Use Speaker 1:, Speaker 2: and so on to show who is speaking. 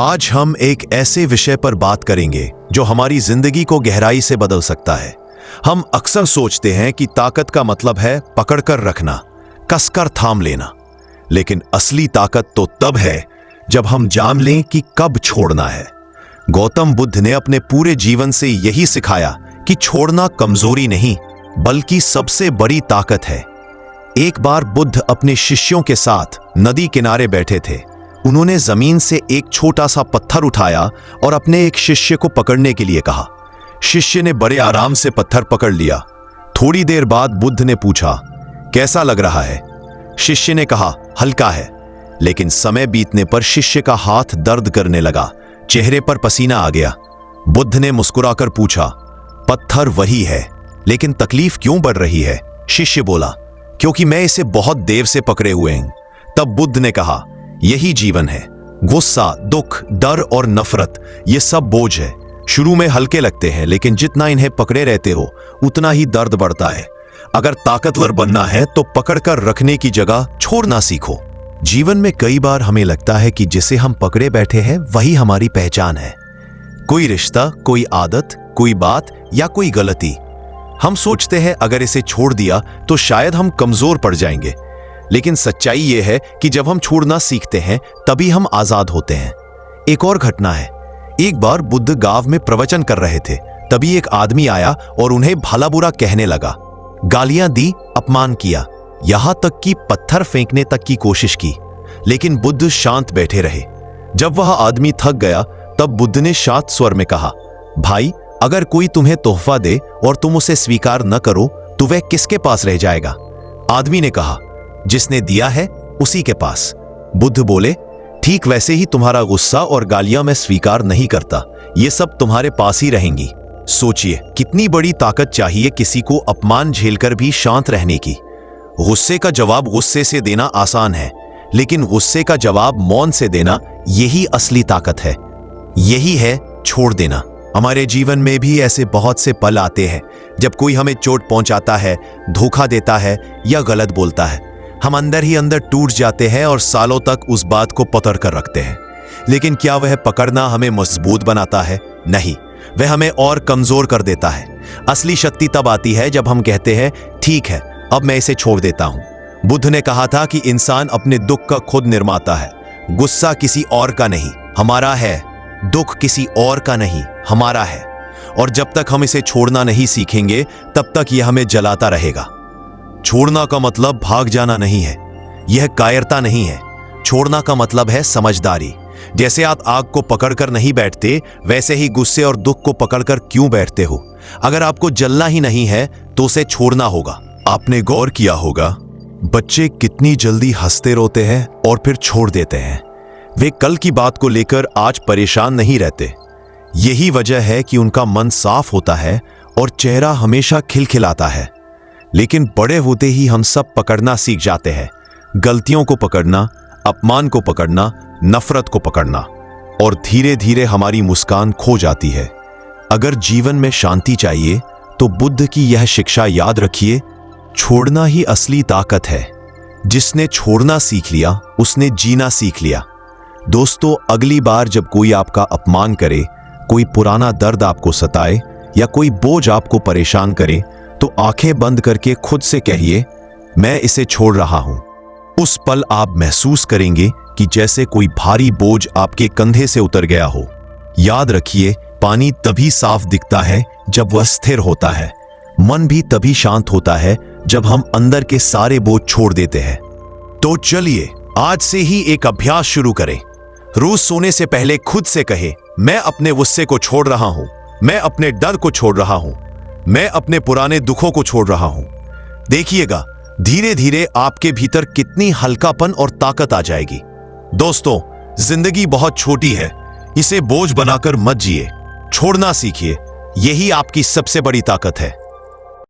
Speaker 1: आज हम एक ऐसे विषय पर बात करेंगे जो हमारी जिंदगी को गहराई से बदल सकता है। हम अक्सर सोचते हैं कि ताकत का मतलब है पकड़कर रखना, कसकर थाम लेना, लेकिन असली ताकत तो तब है जब हम जान लें कि कब छोड़ना है। गौतम बुद्ध ने अपने पूरे जीवन से यही सिखाया कि छोड़ना कमजोरी नहीं बल्कि सबसे बड़ी ताकत है। एक बार बुद्ध अपने शिष्यों के साथ नदी किनारे बैठे थे। उन्होंने जमीन से एक छोटा सा पत्थर उठाया और अपने एक शिष्य को पकड़ने के लिए कहा। शिष्य ने बड़े आराम से पत्थर पकड़ लिया। थोड़ी देर बाद बुद्ध ने पूछा, कैसा लग रहा है? शिष्य ने कहा, हल्का है। लेकिन समय बीतने पर शिष्य का हाथ दर्द करने लगा, चेहरे पर पसीना आ गया। बुद्ध ने मुस्कुराकर पूछा, पत्थर वही है, लेकिन तकलीफ क्यों बढ़ रही है? शिष्य बोला, क्योंकि मैं इसे बहुत देर से पकड़े हुए हूं। तब बुद्ध ने कहा, यही जीवन है। गुस्सा, दुख, डर और नफरत, ये सब बोझ है। शुरू में हल्के लगते हैं, लेकिन जितना इन्हें पकड़े रहते हो उतना ही दर्द बढ़ता है। अगर ताकतवर बनना है तो पकड़कर रखने की जगह छोड़ना सीखो। जीवन में कई बार हमें लगता है कि जिसे हम पकड़े बैठे हैं वही हमारी पहचान है। कोई रिश्ता, कोई आदत, कोई बात या कोई गलती। हम सोचते हैं अगर इसे छोड़ दिया तो शायद हम कमजोर पड़ जाएंगे, लेकिन सच्चाई यह है कि जब हम छोड़ना सीखते हैं तभी हम आजाद होते हैं। एक और घटना है। एक बार बुद्ध गांव में प्रवचन कर रहे थे। तभी एक आदमी आया और उन्हें भला बुरा कहने लगा। गालियां दी, अपमान किया, यहां तक कि पत्थर फेंकने तक की कोशिश की, लेकिन बुद्ध शांत बैठे रहे। जब वह आदमी थक गया तब बुद्ध ने शांत स्वर में कहा, भाई, अगर कोई तुम्हें तोहफा दे और तुम उसे स्वीकार न करो तो वह किसके पास रह जाएगा? आदमी ने कहा, जिसने दिया है उसी के पास। बुद्ध बोले, ठीक वैसे ही तुम्हारा गुस्सा और गालियां मैं स्वीकार नहीं करता, ये सब तुम्हारे पास ही रहेंगी। सोचिए कितनी बड़ी ताकत चाहिए किसी को अपमान झेलकर भी शांत रहने की। गुस्से का जवाब गुस्से से देना आसान है, लेकिन गुस्से का जवाब मौन से देना, यही असली ताकत है। यही है छोड़ देना। हमारे जीवन में भी ऐसे बहुत से पल आते हैं जब कोई हमें चोट पहुंचाता है, धोखा देता है या गलत बोलता है। हम अंदर ही अंदर टूट जाते हैं और सालों तक उस बात को पकड़ कर रखते हैं। लेकिन क्या वह पकड़ना हमें मजबूत बनाता है? नहीं, वह हमें और कमजोर कर देता है। असली शक्ति तब आती है जब हम कहते हैं, ठीक है, अब मैं इसे छोड़ देता हूं। बुद्ध ने कहा था कि इंसान अपने दुख का खुद निर्माता है। गुस्सा किसी और का नहीं, हमारा है। दुख किसी और का नहीं, हमारा है। और जब तक हम इसे छोड़ना नहीं सीखेंगे तब तक यह हमें जलाता रहेगा। छोड़ना का मतलब भाग जाना नहीं है, यह कायरता नहीं है। छोड़ना का मतलब है समझदारी। जैसे आप आग को पकड़कर नहीं बैठते, वैसे ही गुस्से और दुख को पकड़कर क्यों बैठते हो? अगर आपको जलना ही नहीं है तो उसे छोड़ना होगा। आपने गौर किया होगा, बच्चे कितनी जल्दी हंसते रोते हैं और फिर छोड़ देते हैं। वे कल की बात को लेकर आज परेशान नहीं रहते। यही वजह है कि उनका मन साफ होता है और चेहरा हमेशा खिलखिलाता है। लेकिन बड़े होते ही हम सब पकड़ना सीख जाते हैं। गलतियों को पकड़ना, अपमान को पकड़ना, नफरत को पकड़ना, और धीरे धीरे हमारी मुस्कान खो जाती है। अगर जीवन में शांति चाहिए तो बुद्ध की यह शिक्षा याद रखिए, छोड़ना ही असली ताकत है। जिसने छोड़ना सीख लिया उसने जीना सीख लिया। दोस्तों, अगली बार जब कोई आपका अपमान करे, कोई पुराना दर्द आपको सताए या कोई बोझ आपको परेशान करे, तो आंखें बंद करके खुद से कहिए, मैं इसे छोड़ रहा हूं। उस पल आप महसूस करेंगे कि जैसे कोई भारी बोझ आपके कंधे से उतर गया हो। याद रखिए, पानी तभी साफ दिखता है जब वह स्थिर होता है। मन भी तभी शांत होता है जब हम अंदर के सारे बोझ छोड़ देते हैं। तो चलिए आज से ही एक अभ्यास शुरू करें। रोज सोने से पहले खुद से कहे, मैं अपने गुस्से को छोड़ रहा हूं, मैं अपने डर को छोड़ रहा हूं, मैं अपने पुराने दुखों को छोड़ रहा हूं। देखिएगा, धीरे धीरे आपके भीतर कितनी हल्कापन और ताकत आ जाएगी। दोस्तों, जिंदगी बहुत छोटी है, इसे बोझ बनाकर मत जिए। छोड़ना सीखिए, यही आपकी सबसे बड़ी ताकत है।